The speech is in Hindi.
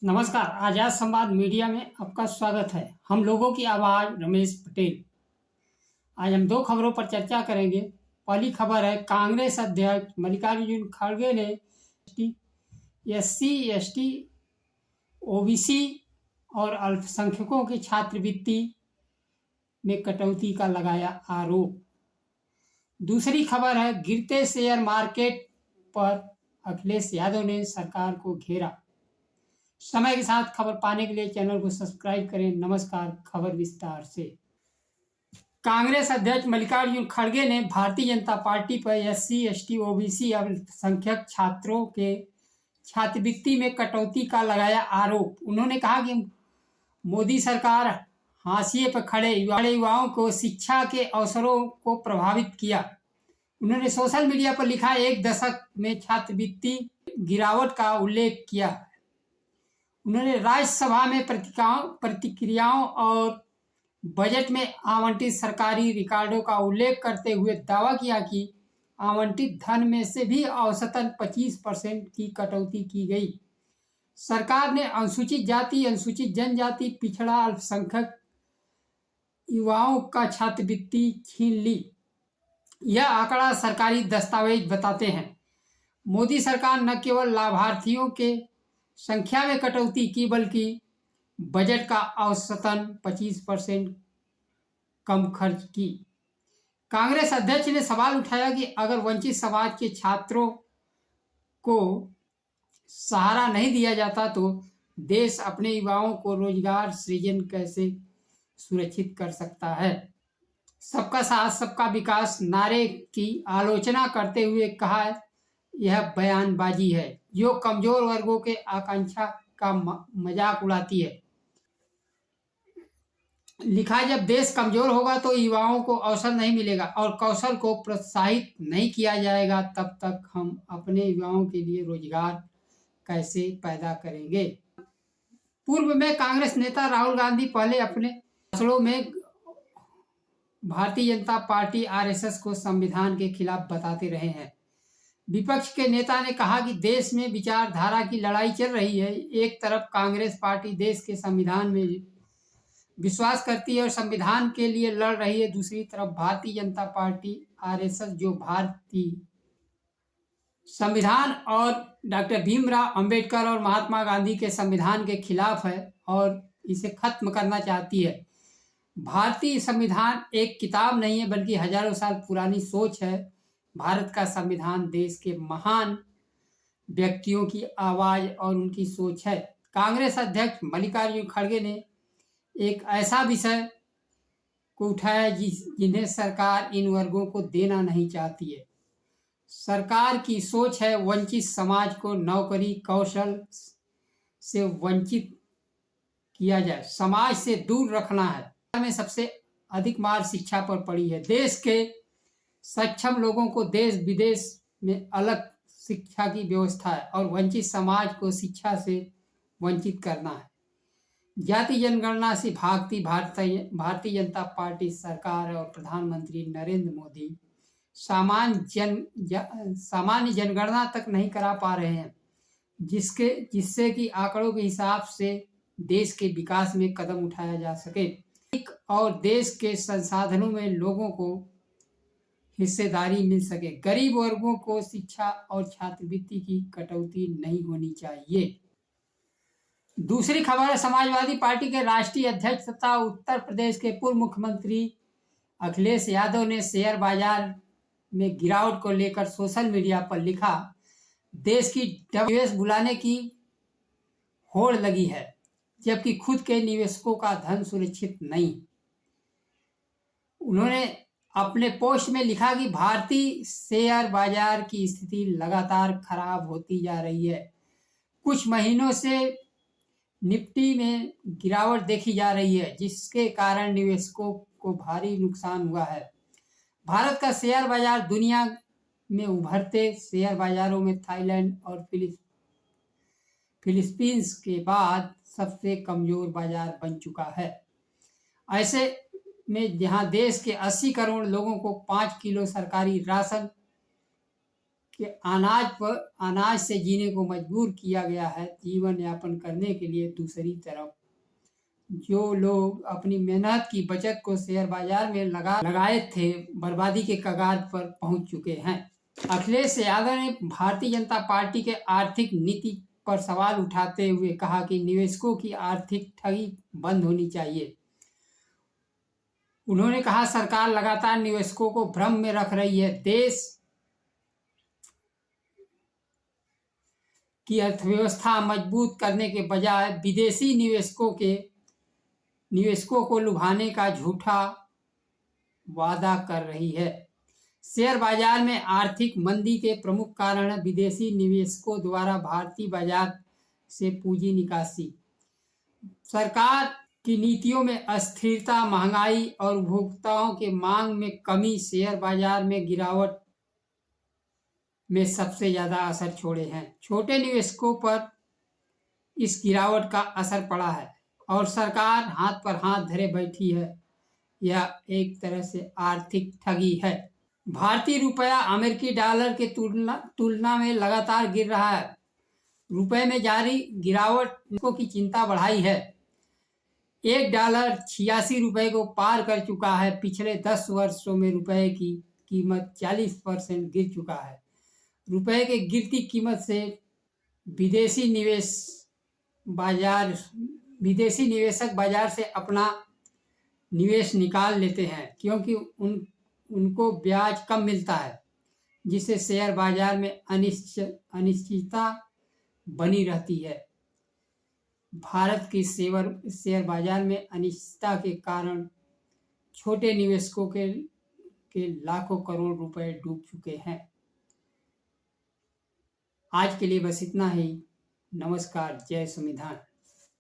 नमस्कार। आजाद संवाद मीडिया में आपका स्वागत है। हम लोगों की आवाज़ रमेश पटेल। आज हम दो खबरों पर चर्चा करेंगे। पहली खबर है, कांग्रेस अध्यक्ष मल्लिकार्जुन खड़गे ने SC, ST, OBC और अल्पसंख्यकों की छात्रवृत्ति में कटौती का लगाया आरोप। दूसरी खबर है, गिरते शेयर मार्केट पर अखिलेश यादव ने सरकार को घेरा। समय के साथ खबर पाने के लिए चैनल को सब्सक्राइब करें। नमस्कार। खबर विस्तार से। कांग्रेस अध्यक्ष मल्लिकार्जुन खड़गे ने भारतीय जनता पार्टी पर SC, ST, OBC अल्पसंख्यक छात्रों के छात्रवृत्ति में कटौती का लगाया आरोप। उन्होंने कहा कि मोदी सरकार हाशिए पर खड़े युवाओं को शिक्षा के अवसरों को प्रभावित किया। उन्होंने सोशल मीडिया पर लिखा, एक दशक में छात्रवृत्ति गिरावट का उल्लेख किया। उन्होंने राज्यसभा में प्रतिक्रियाओं और बजट में आवंटित सरकारी रिकॉर्डों का उल्लेख करते हुए दावा किया कि आवंटित धन में से भी औसतन 25% की कटौती की गई। सरकार ने अनुसूचित जाति, अनुसूचित जनजाति, पिछड़ा, अल्पसंख्यक युवाओं का छात्रवृत्ति छीन ली। यह आंकड़ा सरकारी दस्तावेज बताते हैं। मोदी सरकार न केवल लाभार्थियों के संख्या में कटौती की, बल्कि बजट का औसतन 25% कम खर्च की। कांग्रेस अध्यक्ष ने सवाल उठाया कि अगर वंचित समाज के छात्रों को सहारा नहीं दिया जाता तो देश अपने युवाओं को रोजगार सृजन कैसे सुरक्षित कर सकता है। सबका साथ सबका विकास नारे की आलोचना करते हुए कहा, यह बयानबाजी है जो कमजोर वर्गों के आकांक्षा का मजाक उड़ाती है। लिखा, जब देश कमजोर होगा तो युवाओं को अवसर नहीं मिलेगा और कौशल को प्रोत्साहित नहीं किया जाएगा, तब तक हम अपने युवाओं के लिए रोजगार कैसे पैदा करेंगे। पूर्व में कांग्रेस नेता राहुल गांधी पहले अपने भाषणों में भारतीय जनता पार्टी RSS को संविधान के खिलाफ बताते रहे हैं। विपक्ष के नेता ने कहा कि देश में विचारधारा की लड़ाई चल रही है। एक तरफ कांग्रेस पार्टी देश के संविधान में विश्वास करती है और संविधान के लिए लड़ रही है, दूसरी तरफ भारतीय जनता पार्टी RSS जो भारतीय संविधान और डॉक्टर भीमराव अंबेडकर और महात्मा गांधी के संविधान के खिलाफ है और इसे खत्म करना चाहती है। भारतीय संविधान एक किताब नहीं है, बल्कि हजारों साल पुरानी सोच है। भारत का संविधान देश के महान व्यक्तियों की आवाज और उनकी सोच है। कांग्रेस अध्यक्ष मल्लिकार्जुन खड़गे ने एक ऐसा विषय को उठाया जिन्हें सरकार इन वर्गों को देना नहीं चाहती है। सरकार की सोच है वंचित समाज को नौकरी कौशल से वंचित किया जाए, समाज से दूर रखना है। में सबसे अधिक मार शिक्षा पर पड़ी है। देश के सक्षम लोगों को देश विदेश में अलग शिक्षा की व्यवस्था है और वंचित समाज को शिक्षा से वंचित करना है। जाति जनगणना से भागती भारतीय जनता पार्टी सरकार और प्रधानमंत्री नरेंद्र मोदी सामान्य जनगणना तक नहीं करा पा रहे हैं, जिससे कि आंकड़ों के हिसाब से देश के विकास में कदम उठाया जा सके और देश के संसाधनों में लोगों को हिस्सेदारी मिल सके। गरीब वर्गों को शिक्षा और छात्रवृत्ति की कटौती नहीं होनी चाहिए। दूसरी खबर है, समाजवादी पार्टी के राष्ट्रीय अध्यक्ष तथा उत्तर प्रदेश के पूर्व मुख्यमंत्री अखिलेश यादव ने शेयर बाजार में गिरावट को लेकर सोशल मीडिया पर लिखा, देश की निवेश बुलाने की होड़ लगी है, जबकि खुद के निवेशकों का धन सुरक्षित नहीं। उन्होंने अपने पोस्ट में लिखा कि भारतीय शेयर बाजार की स्थिति लगातार खराब होती जा रही है। कुछ महीनों से निफ्टी में गिरावट देखी जा रही है, जिसके कारण निवेशकों को भारी नुकसान हुआ है। भारत का शेयर बाजार दुनिया में उभरते शेयर बाजारों में थाईलैंड और फिलीपींस के बाद सबसे कमजोर बाजार बन चुका है। ऐसे में जहां देश के 80 करोड़ लोगों को 5 किलो सरकारी राशन कि अनाज से जीने को मजबूर किया गया है। जीवन यापन करने के लिए दूसरी तरफ जो लोग अपनी मेहनत की बचत को शेयर बाजार में लगाए थे, बर्बादी के कगार पर पहुंच चुके हैं। अखिलेश यादव ने भारतीय जनता पार्टी के आर्थिक नीति पर सवाल उठाते हुए कहा कि निवेशकों की आर्थिक ठगी बंद होनी चाहिए। उन्होंने कहा, सरकार लगातार निवेशकों को भ्रम में रख रही है। देश की अर्थव्यवस्था मजबूत करने के बजाय विदेशी निवेशकों को लुभाने का झूठा वादा कर रही है। शेयर बाजार में आर्थिक मंदी के प्रमुख कारण विदेशी निवेशकों द्वारा भारतीय बाजार से पूंजी निकासी, सरकार की नीतियों में अस्थिरता, महंगाई और उपभोक्ताओं के मांग में कमी शेयर बाजार में गिरावट में सबसे ज्यादा असर छोड़े हैं। छोटे निवेशकों पर इस गिरावट का असर पड़ा है और सरकार हाथ पर हाथ धरे बैठी है। यह एक तरह से आर्थिक ठगी है। भारतीय रुपया अमेरिकी डॉलर के तुलना में लगातार गिर रहा है। रुपए में जारी गिरावट की चिंता बढ़ाई है। $1 ₹86 को पार कर चुका है। पिछले 10 वर्षों में रुपए की कीमत 40% गिर चुका है। रुपए के गिरती कीमत से विदेशी निवेशक बाजार से अपना निवेश निकाल लेते हैं, क्योंकि उनको ब्याज कम मिलता है, जिससे शेयर बाजार में अनिश्चितता बनी रहती है। भारत की शेयर बाजार में अनिश्चितता के कारण छोटे निवेशकों के लाखों करोड़ रुपए डूब चुके हैं। आज के लिए बस इतना ही। नमस्कार। जय संविधान।